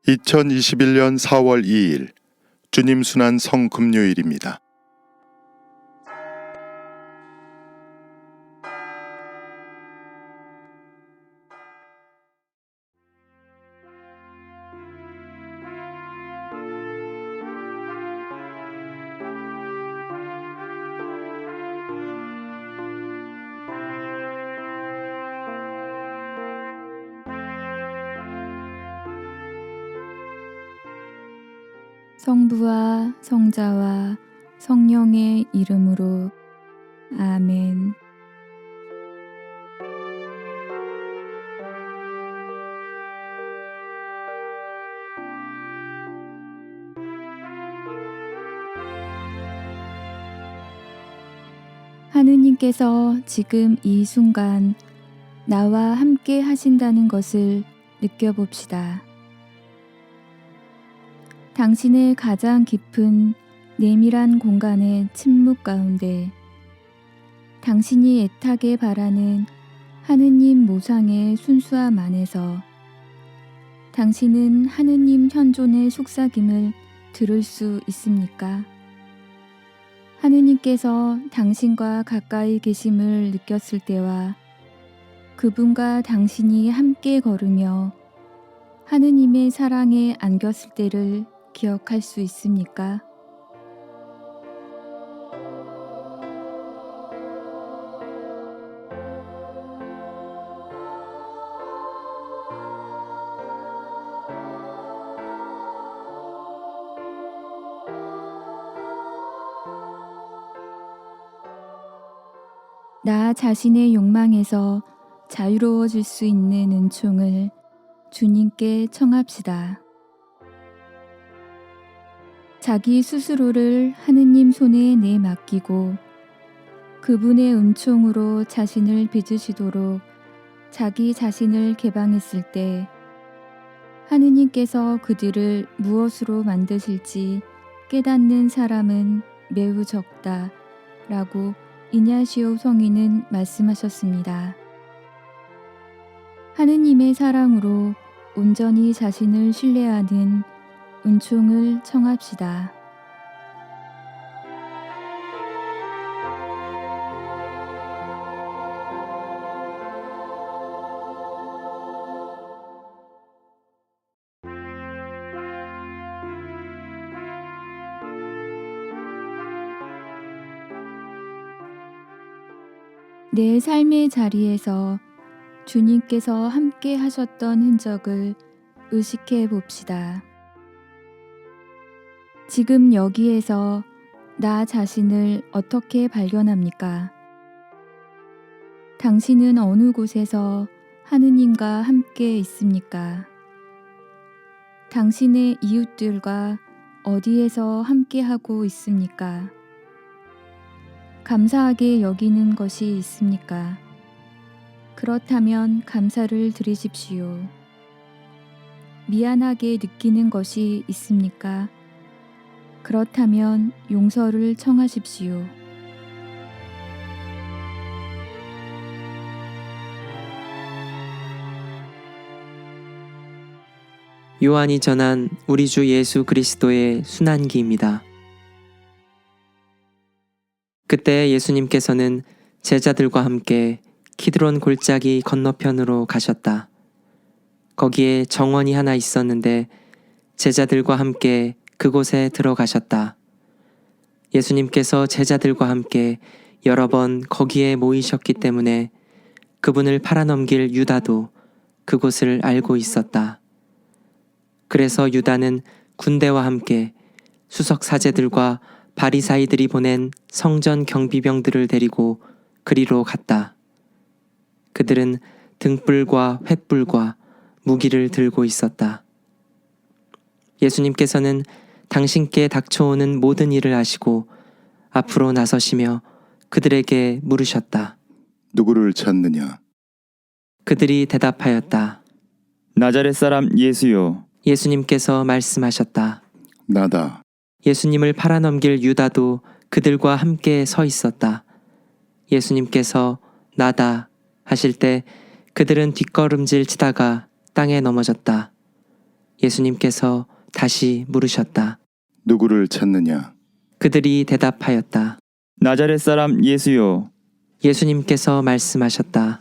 2021년 4월 2일 주님 순환 성금요일입니다. 성부와 성자와 성령의 이름으로 아멘. 하느님께서 지금 이 순간 나와 함께 하신다는 것을 느껴봅시다. 당신의 가장 깊은 내밀한 공간의 침묵 가운데 당신이 애타게 바라는 하느님 모상의 순수함 안에서 당신은 하느님 현존의 속삭임을 들을 수 있습니까? 하느님께서 당신과 가까이 계심을 느꼈을 때와 그분과 당신이 함께 걸으며 하느님의 사랑에 안겼을 때를 기억할 수 있습니까? 나 자신의 욕망에서 자유로워질 수 있는 은총을 주님께 청합시다. 자기 스스로를 하느님 손에 내맡기고 그분의 은총으로 자신을 빚으시도록 자기 자신을 개방했을 때 하느님께서 그들을 무엇으로 만드실지 깨닫는 사람은 매우 적다 라고 이냐시오 성인은 말씀하셨습니다. 하느님의 사랑으로 온전히 자신을 신뢰하는 은총을 청합시다. 내 삶의 자리에서 주님께서 함께 하셨던 흔적을 의식해 봅시다. 지금 여기에서 나 자신을 어떻게 발견합니까? 당신은 어느 곳에서 하느님과 함께 있습니까? 당신의 이웃들과 어디에서 함께하고 있습니까? 감사하게 여기는 것이 있습니까? 그렇다면 감사를 드리십시오. 미안하게 느끼는 것이 있습니까? 그렇다면 용서를 청하십시오. 요한이 전한 우리 주 예수 그리스도의 순환기입니다. 그때 예수님께서는 제자들과 함께 키드론 골짜기 건너편으로 가셨다. 거기에 정원이 하나 있었는데 제자들과 함께 그곳에 들어가셨다. 예수님께서 제자들과 함께 여러 번 거기에 모이셨기 때문에 그분을 팔아넘길 유다도 그곳을 알고 있었다. 그래서 유다는 군대와 함께 수석 사제들과 바리사이들이 보낸 성전 경비병들을 데리고 그리로 갔다. 그들은 등불과 횃불과 무기를 들고 있었다. 예수님께서는 당신께 닥쳐오는 모든 일을 아시고 앞으로 나서시며 그들에게 물으셨다. 누구를 찾느냐? 그들이 대답하였다. 나자렛 사람 예수요. 예수님께서 말씀하셨다. 나다. 예수님을 팔아넘길 유다도 그들과 함께 서 있었다. 예수님께서 나다 하실 때 그들은 뒷걸음질 치다가 땅에 넘어졌다. 예수님께서 다시 물으셨다. 누구를 찾느냐? 그들이 대답하였다. 나자렛 사람 예수요. 예수님께서 말씀하셨다.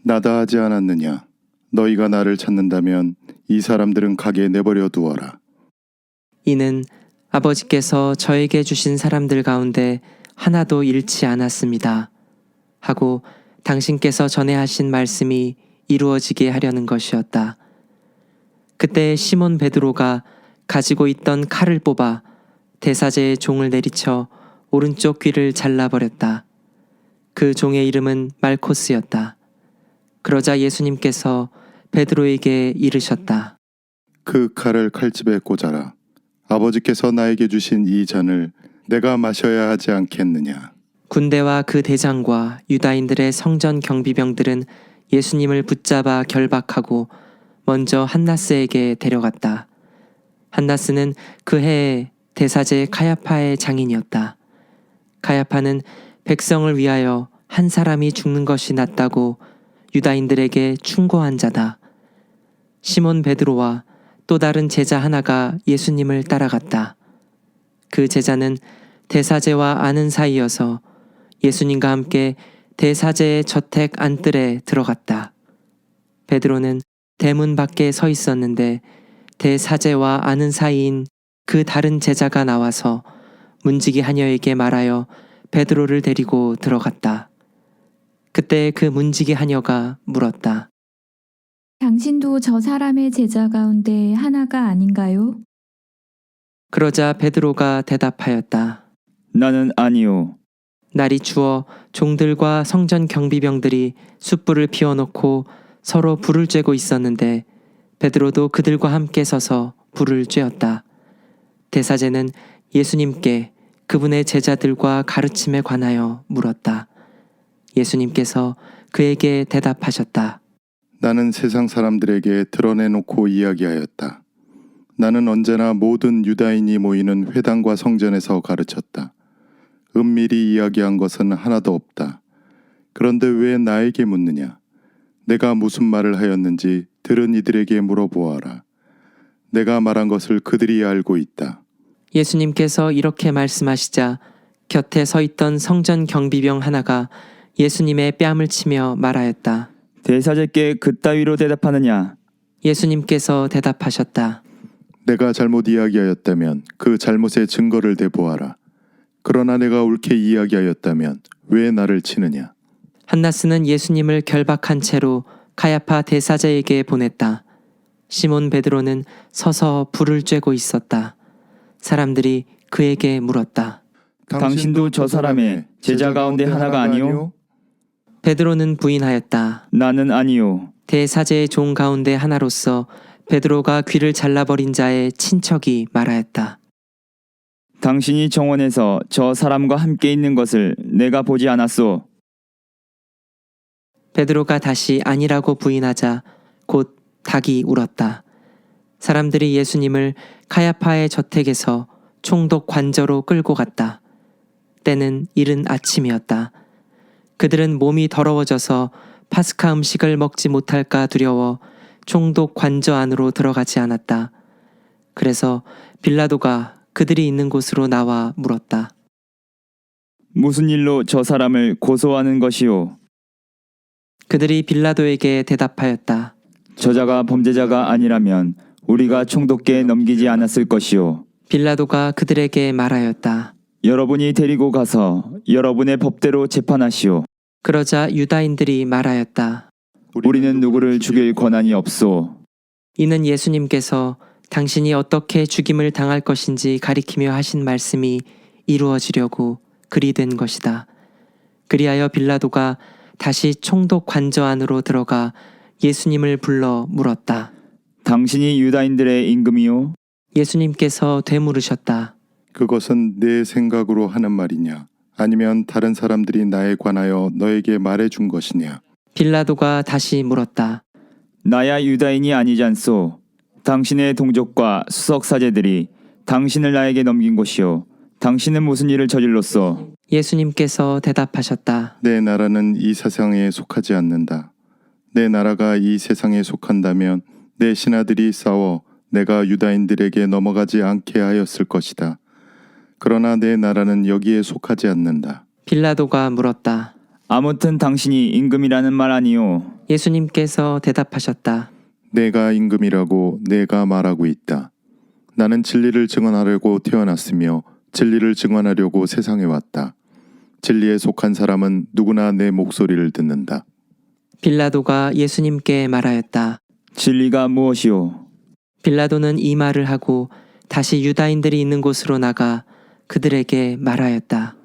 나다 하지 않았느냐? 너희가 나를 찾는다면 이 사람들은 가게 내버려 두어라. 이는 아버지께서 저에게 주신 사람들 가운데 하나도 잃지 않았습니다. 하고 당신께서 전에 하신 말씀이 이루어지게 하려는 것이었다. 그때 시몬 베드로가 가지고 있던 칼을 뽑아 대사제의 종을 내리쳐 오른쪽 귀를 잘라버렸다. 그 종의 이름은 말코스였다. 그러자 예수님께서 베드로에게 이르셨다. 그 칼을 칼집에 꽂아라. 아버지께서 나에게 주신 이 잔을 내가 마셔야 하지 않겠느냐? 군대와 그 대장과 유다인들의 성전 경비병들은 예수님을 붙잡아 결박하고 먼저 한나스에게 데려갔다. 한나스는 그 해에 대사제 카야파의 장인이었다. 카야파는 백성을 위하여 한 사람이 죽는 것이 낫다고 유다인들에게 충고한 자다. 시몬 베드로와 또 다른 제자 하나가 예수님을 따라갔다. 그 제자는 대사제와 아는 사이여서 예수님과 함께 대사제의 저택 안뜰에 들어갔다. 베드로는 대문 밖에 서 있었는데 대사제와 아는 사이인 그 다른 제자가 나와서 문지기 하녀에게 말하여 베드로를 데리고 들어갔다. 그때 그 문지기 하녀가 물었다. 당신도 저 사람의 제자 가운데 하나가 아닌가요? 그러자 베드로가 대답하였다. 나는 아니요. 날이 추워 종들과 성전 경비병들이 숯불을 피워놓고 서로 불을 쬐고 있었는데 베드로도 그들과 함께 서서 불을 쬐었다. 대사제는 예수님께 그분의 제자들과 가르침에 관하여 물었다. 예수님께서 그에게 대답하셨다. 나는 세상 사람들에게 드러내놓고 이야기하였다. 나는 언제나 모든 유다인이 모이는 회당과 성전에서 가르쳤다. 은밀히 이야기한 것은 하나도 없다. 그런데 왜 나에게 묻느냐? 내가 무슨 말을 하였는지 들은 이들에게 물어보아라. 내가 말한 것을 그들이 알고 있다. 예수님께서 이렇게 말씀하시자 곁에 서 있던 성전 경비병 하나가 예수님의 뺨을 치며 말하였다. 대사제께 그따위로 대답하느냐? 예수님께서 대답하셨다. 내가 잘못 이야기하였다면 그 잘못의 증거를 대보아라. 그러나 내가 옳게 이야기하였다면 왜 나를 치느냐? 한나스는 예수님을 결박한 채로 카야파 대사제에게 보냈다. 시몬 베드로는 서서 불을 쬐고 있었다. 사람들이 그에게 물었다. 당신도 저 사람의 제자 가운데 하나가 아니요? 베드로는 부인하였다. 나는 아니요. 대사제의 종 가운데 하나로서 베드로가 귀를 잘라버린 자의 친척이 말하였다. 당신이 정원에서 저 사람과 함께 있는 것을 내가 보지 않았소. 베드로가 다시 아니라고 부인하자 곧 닭이 울었다. 사람들이 예수님을 카야파의 저택에서 총독 관저로 끌고 갔다. 때는 이른 아침이었다. 그들은 몸이 더러워져서 파스카 음식을 먹지 못할까 두려워 총독 관저 안으로 들어가지 않았다. 그래서 빌라도가 그들이 있는 곳으로 나와 물었다. 무슨 일로 저 사람을 고소하는 것이오? 그들이 빌라도에게 대답하였다. 저자가 범죄자가 아니라면 우리가 총독께 넘기지 않았을 것이오. 빌라도가 그들에게 말하였다. 여러분이 데리고 가서 여러분의 법대로 재판하시오. 그러자 유다인들이 말하였다. 우리는 누구를 죽일 권한이 없소. 이는 예수님께서 당신이 어떻게 죽임을 당할 것인지 가리키며 하신 말씀이 이루어지려고 그리 된 것이다. 그리하여 빌라도가 다시 총독 관저 안으로 들어가 예수님을 불러 물었다. 당신이 유다인들의 임금이요? 예수님께서 되물으셨다. 그것은 내 생각으로 하는 말이냐? 아니면 다른 사람들이 나에 관하여 너에게 말해준 것이냐? 빌라도가 다시 물었다. 나야 유다인이 아니지 않소. 당신의 동족과 수석사제들이 당신을 나에게 넘긴 것이오. 당신은 무슨 일을 저질렀소? 예수님께서 대답하셨다. 내 나라는 이 세상에 속하지 않는다. 내 나라가 이 세상에 속한다면 내 신하들이 싸워 내가 유다인들에게 넘어가지 않게 하였을 것이다. 그러나 내 나라는 여기에 속하지 않는다. 빌라도가 물었다. 아무튼 당신이 임금이라는 말 아니요. 예수님께서 대답하셨다. 내가 임금이라고 내가 말하고 있다. 나는 진리를 증언하려고 태어났으며 진리를 증언하려고 세상에 왔다. 진리에 속한 사람은 누구나 내 목소리를 듣는다. 빌라도가 예수님께 말하였다. 진리가 무엇이요? 빌라도는 이 말을 하고 다시 유다인들이 있는 곳으로 나가 그들에게 말하였다.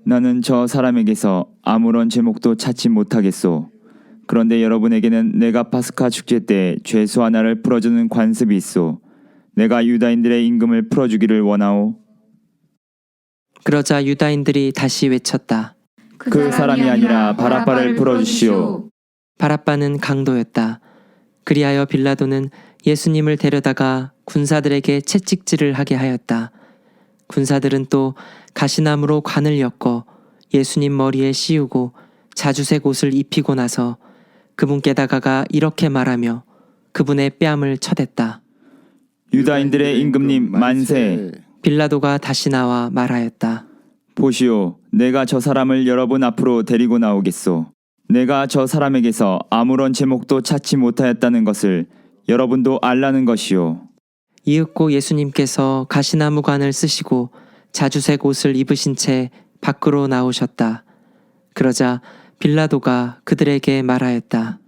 나는 저 사람에게서 아무런 제목도 찾지 못하겠소. 그런데 여러분에게는 내가 파스카 축제 때 죄수 하나를 풀어주는 관습이 있소. 내가 유다인들의 임금을 풀어주기를 원하오. 그러자 유다인들이 다시 외쳤다. 그 사람이 아니라 바라바를 풀어주시오. 바라바는 강도였다. 그리하여 빌라도는 예수님을 데려다가 군사들에게 채찍질을 하게 하였다. 군사들은 또 가시나무로 관을 엮어 예수님 머리에 씌우고 자주색 옷을 입히고 나서 그분께 다가가 이렇게 말하며 그분의 뺨을 쳐댔다. 유다인들의 임금님 만세. 빌라도가 다시 나와 말하였다. 보시오, 내가 저 사람을 여러분 앞으로 데리고 나오겠소. 내가 저 사람에게서 아무런 제목도 찾지 못하였다는 것을 여러분도 알라는 것이오. 이윽고 예수님께서 가시나무 관을 쓰시고 자주색 옷을 입으신 채 밖으로 나오셨다. 그러자 빌라도가 그들에게 말하였다.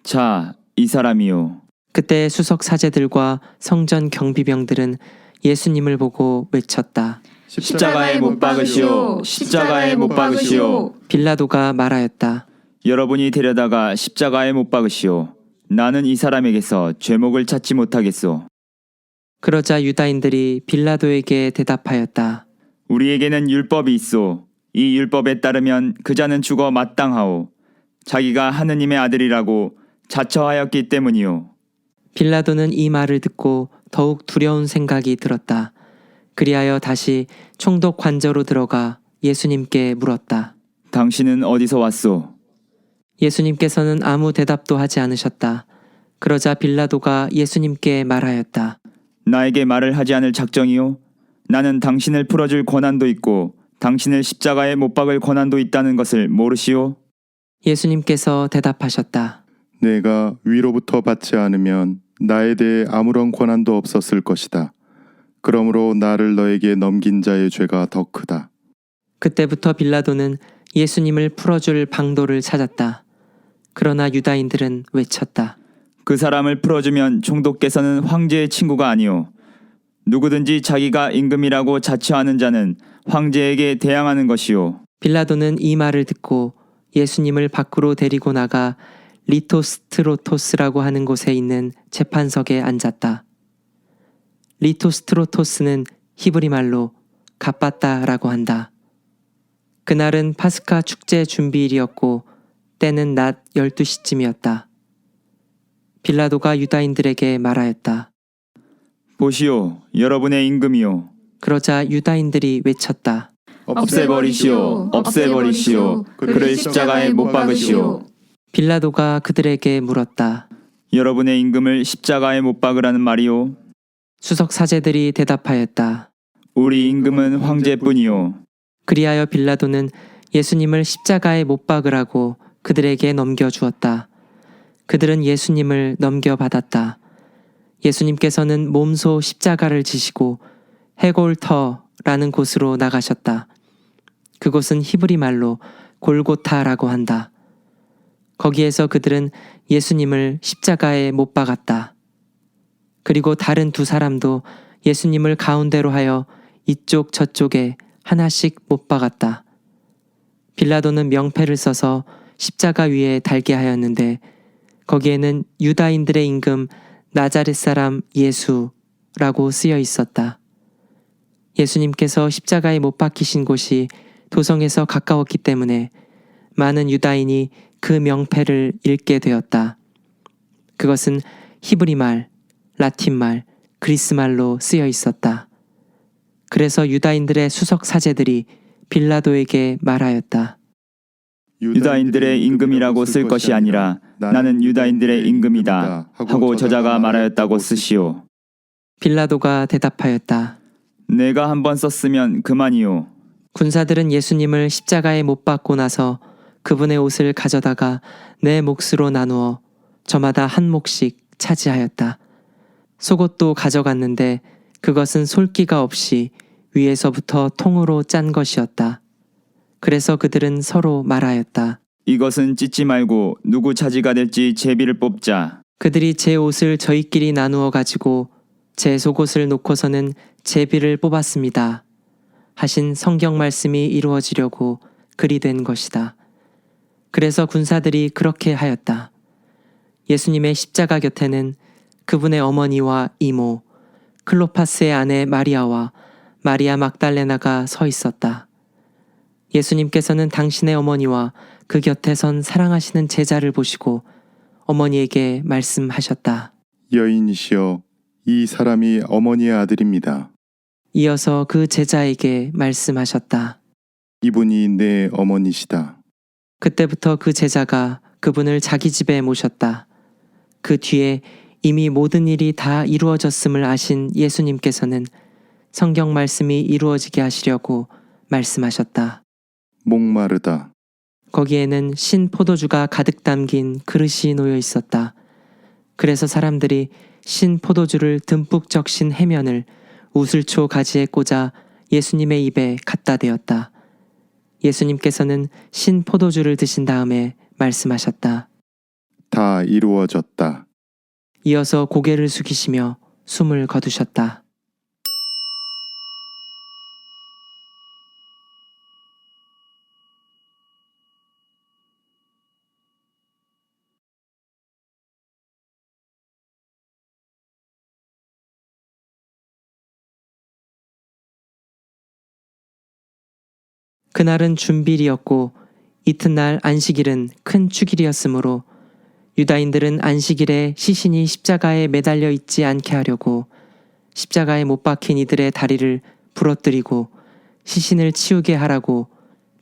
자, 이 사람이요. 그때 수석 사제들과 성전 경비병들은 예수님을 보고 외쳤다. 십자가에 못 박으시오. 십자가에 못 박으시오. 빌라도가 말하였다. 여러분이 데려다가 십자가에 못 박으시오. 나는 이 사람에게서 죄목을 찾지 못하겠소. 그러자 유다인들이 빌라도에게 대답하였다. 우리에게는 율법이 있소. 이 율법에 따르면 그자는 죽어 마땅하오. 자기가 하느님의 아들이라고 자처하였기 때문이오. 빌라도는 이 말을 듣고 더욱 두려운 생각이 들었다. 그리하여 다시 총독 관저로 들어가 예수님께 물었다. 당신은 어디서 왔소? 예수님께서는 아무 대답도 하지 않으셨다. 그러자 빌라도가 예수님께 말하였다. 나에게 말을 하지 않을 작정이요? 나는 당신을 풀어줄 권한도 있고 당신을 십자가에 못 박을 권한도 있다는 것을 모르시오? 예수님께서 대답하셨다. 내가 위로부터 받지 않으면 나에 대해 아무런 권한도 없었을 것이다. 그러므로 나를 너에게 넘긴 자의 죄가 더 크다. 그때부터 빌라도는 예수님을 풀어줄 방도를 찾았다. 그러나 유다인들은 외쳤다. 그 사람을 풀어주면 총독께서는 황제의 친구가 아니오. 누구든지 자기가 임금이라고 자처하는 자는 황제에게 대항하는 것이오. 빌라도는 이 말을 듣고 예수님을 밖으로 데리고 나가 리토스트로토스라고 하는 곳에 있는 재판석에 앉았다. 리토스트로토스는 히브리 말로 갑바다라고 한다. 그날은 파스카 축제 준비일이었고 때는 낮 12시쯤이었다. 빌라도가 유다인들에게 말하였다. 보시오, 여러분의 임금이오. 그러자 유다인들이 외쳤다. 없애버리시오, 없애버리시오. 그를 십자가에 못 박으시오. 빌라도가 그들에게 물었다. 여러분의 임금을 십자가에 못 박으라는 말이오. 수석 사제들이 대답하였다. 우리 임금은 황제뿐이오. 그리하여 빌라도는 예수님을 십자가에 못 박으라고 그들에게 넘겨주었다. 그들은 예수님을 넘겨받았다. 예수님께서는 몸소 십자가를 지시고 헤골터라는 곳으로 나가셨다. 그곳은 히브리 말로 골고타라고 한다. 거기에서 그들은 예수님을 십자가에 못 박았다. 그리고 다른 두 사람도 예수님을 가운데로 하여 이쪽 저쪽에 하나씩 못 박았다. 빌라도는 명패를 써서 십자가 위에 달게 하였는데 거기에는 유다인들의 임금 나자렛 사람 예수라고 쓰여 있었다. 예수님께서 십자가에 못 박히신 곳이 도성에서 가까웠기 때문에 많은 유다인이 그 명패를 읽게 되었다. 그것은 히브리 말, 라틴 말, 그리스 말로 쓰여 있었다. 그래서 유다인들의 수석 사제들이 빌라도에게 말하였다. 유다인들의 임금이라고 쓸 것이 아니라 나는 유다인들의 임금이다 하고 저자가 말하였다고 쓰시오. 빌라도가 대답하였다. 내가 한번 썼으면 그만이오. 군사들은 예수님을 십자가에 못 박고 나서 그분의 옷을 가져다가 네 몫으로 나누어 저마다 한 몫씩 차지하였다. 속옷도 가져갔는데 그것은 솔기가 없이 위에서부터 통으로 짠 것이었다. 그래서 그들은 서로 말하였다. 이것은 찢지 말고 누구 차지가 될지 제비를 뽑자. 그들이 제 옷을 저희끼리 나누어 가지고 제 속옷을 놓고서는 제비를 뽑았습니다. 하신 성경 말씀이 이루어지려고 그리 된 것이다. 그래서 군사들이 그렇게 하였다. 예수님의 십자가 곁에는 그분의 어머니와 이모, 클로파스의 아내 마리아와 마리아 막달레나가 서 있었다. 예수님께서는 당신의 어머니와 그 곁에 선 사랑하시는 제자를 보시고 어머니에게 말씀하셨다. 여인이시여, 이 사람이 어머니의 아들입니다. 이어서 그 제자에게 말씀하셨다. 이분이 내 어머니시다. 그때부터 그 제자가 그분을 자기 집에 모셨다. 그 뒤에 이미 모든 일이 다 이루어졌음을 아신 예수님께서는 성경 말씀이 이루어지게 하시려고 말씀하셨다. 목마르다. 거기에는 신 포도주가 가득 담긴 그릇이 놓여 있었다. 그래서 사람들이 신 포도주를 듬뿍 적신 해면을 우슬초 가지에 꽂아 예수님의 입에 갖다 대었다. 예수님께서는 신 포도주를 드신 다음에 말씀하셨다. 다 이루어졌다. 이어서 고개를 숙이시며 숨을 거두셨다. 그날은 준비일이었고 이튿날 안식일은 큰 축일이었으므로 유다인들은 안식일에 시신이 십자가에 매달려 있지 않게 하려고 십자가에 못 박힌 이들의 다리를 부러뜨리고 시신을 치우게 하라고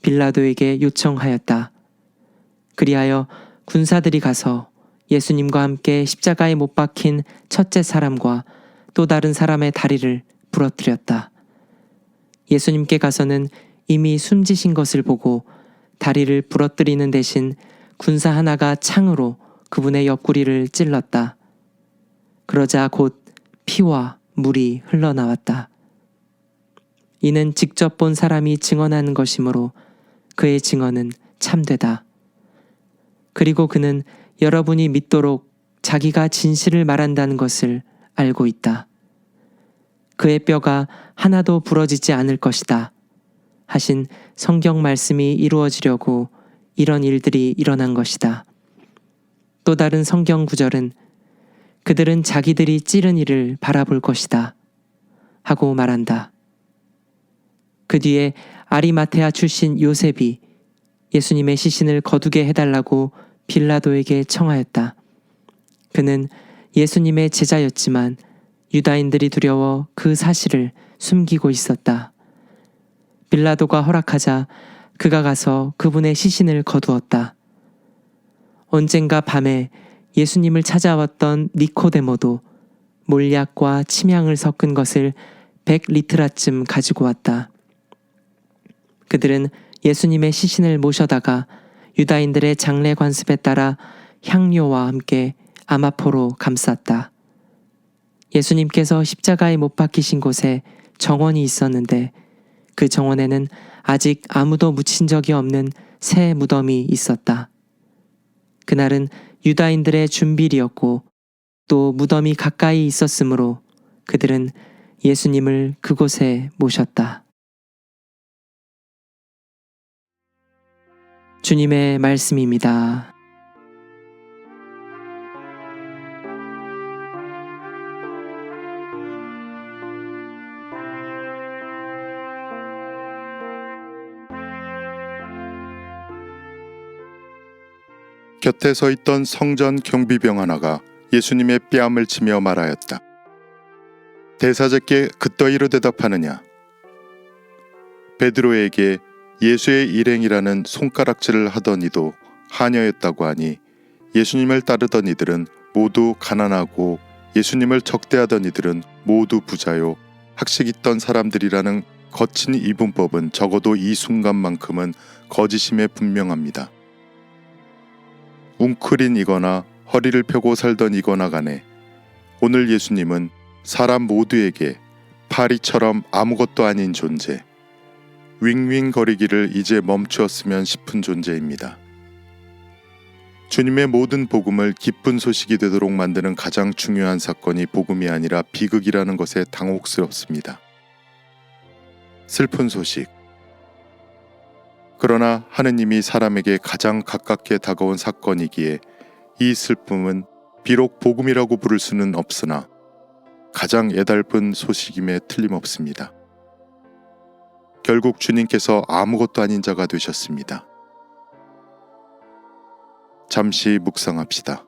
빌라도에게 요청하였다. 그리하여 군사들이 가서 예수님과 함께 십자가에 못 박힌 첫째 사람과 또 다른 사람의 다리를 부러뜨렸다. 예수님께 가서는 이미 숨지신 것을 보고 다리를 부러뜨리는 대신 군사 하나가 창으로 그분의 옆구리를 찔렀다. 그러자 곧 피와 물이 흘러나왔다. 이는 직접 본 사람이 증언하는 것이므로 그의 증언은 참되다. 그리고 그는 여러분이 믿도록 자기가 진실을 말한다는 것을 알고 있다. 그의 뼈가 하나도 부러지지 않을 것이다. 하신 성경 말씀이 이루어지려고 이런 일들이 일어난 것이다. 또 다른 성경 구절은 그들은 자기들이 찌른 이를 바라볼 것이다. 하고 말한다. 그 뒤에 아리마테아 출신 요셉이 예수님의 시신을 거두게 해달라고 빌라도에게 청하였다. 그는 예수님의 제자였지만 유다인들이 두려워 그 사실을 숨기고 있었다. 빌라도가 허락하자 그가 가서 그분의 시신을 거두었다. 언젠가 밤에 예수님을 찾아왔던 니코데모도 몰약과 침향을 섞은 것을 100리트라쯤 가지고 왔다. 그들은 예수님의 시신을 모셔다가 유다인들의 장례 관습에 따라 향료와 함께 아마포로 감쌌다. 예수님께서 십자가에 못 박히신 곳에 정원이 있었는데 그 정원에는 아직 아무도 묻힌 적이 없는 새 무덤이 있었다. 그날은 유다인들의 준비일이었고 또 무덤이 가까이 있었으므로 그들은 예수님을 그곳에 모셨다. 주님의 말씀입니다. 곁에 서 있던 성전 경비병 하나가 예수님의 뺨을 치며 말하였다. 대사제께 그따위로 대답하느냐? 베드로에게 예수의 일행이라는 손가락질을 하던 이도 하녀였다고 하니 예수님을 따르던 이들은 모두 가난하고 예수님을 적대하던 이들은 모두 부자요 학식 있던 사람들이라는 거친 이분법은 적어도 이 순간만큼은 거짓임에 분명합니다. 웅크린이거나 허리를 펴고 살던 이거나 간에 오늘 예수님은 사람 모두에게 파리처럼 아무것도 아닌 존재, 윙윙거리기를 이제 멈추었으면 싶은 존재입니다. 주님의 모든 복음을 기쁜 소식이 되도록 만드는 가장 중요한 사건이 복음이 아니라 비극이라는 것에 당혹스럽습니다. 슬픈 소식. 그러나 하느님이 사람에게 가장 가깝게 다가온 사건이기에 이 슬픔은 비록 복음이라고 부를 수는 없으나 가장 애달픈 소식임에 틀림없습니다. 결국 주님께서 아무것도 아닌 자가 되셨습니다. 잠시 묵상합시다.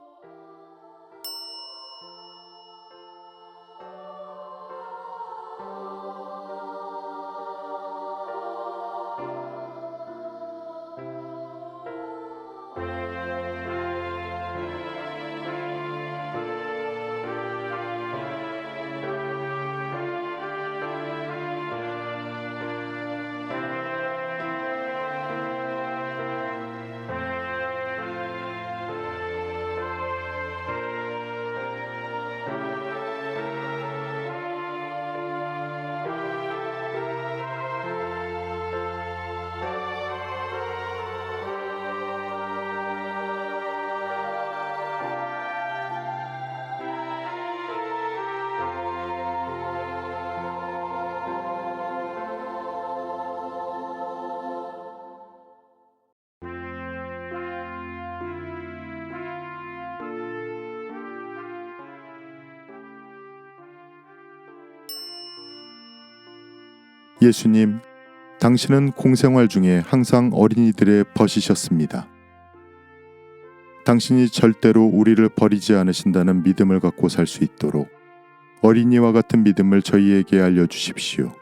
예수님, 당신은 공생활 중에 항상 어린이들의 벗이셨습니다. 당신이 절대로 우리를 버리지 않으신다는 믿음을 갖고 살 수 있도록 어린이와 같은 믿음을 저희에게 알려주십시오.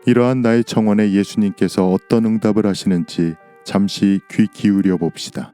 이러한 나의 청원에 예수님께서 어떤 응답을 하시는지 잠시 귀 기울여 봅시다.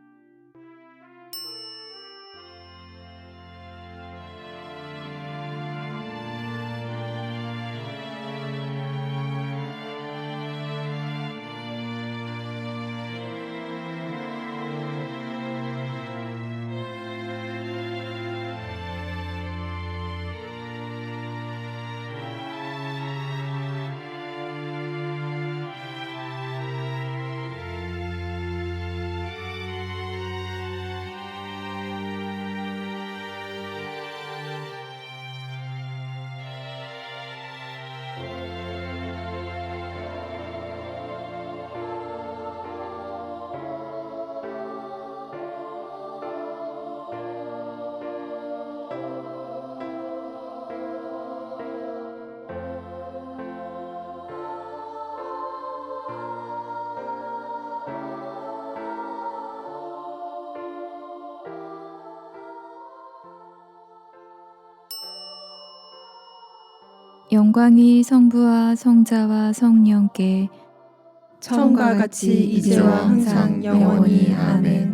영광이 성부와 성자와 성령께 처음과 같이 이제와 항상 영원히 아멘.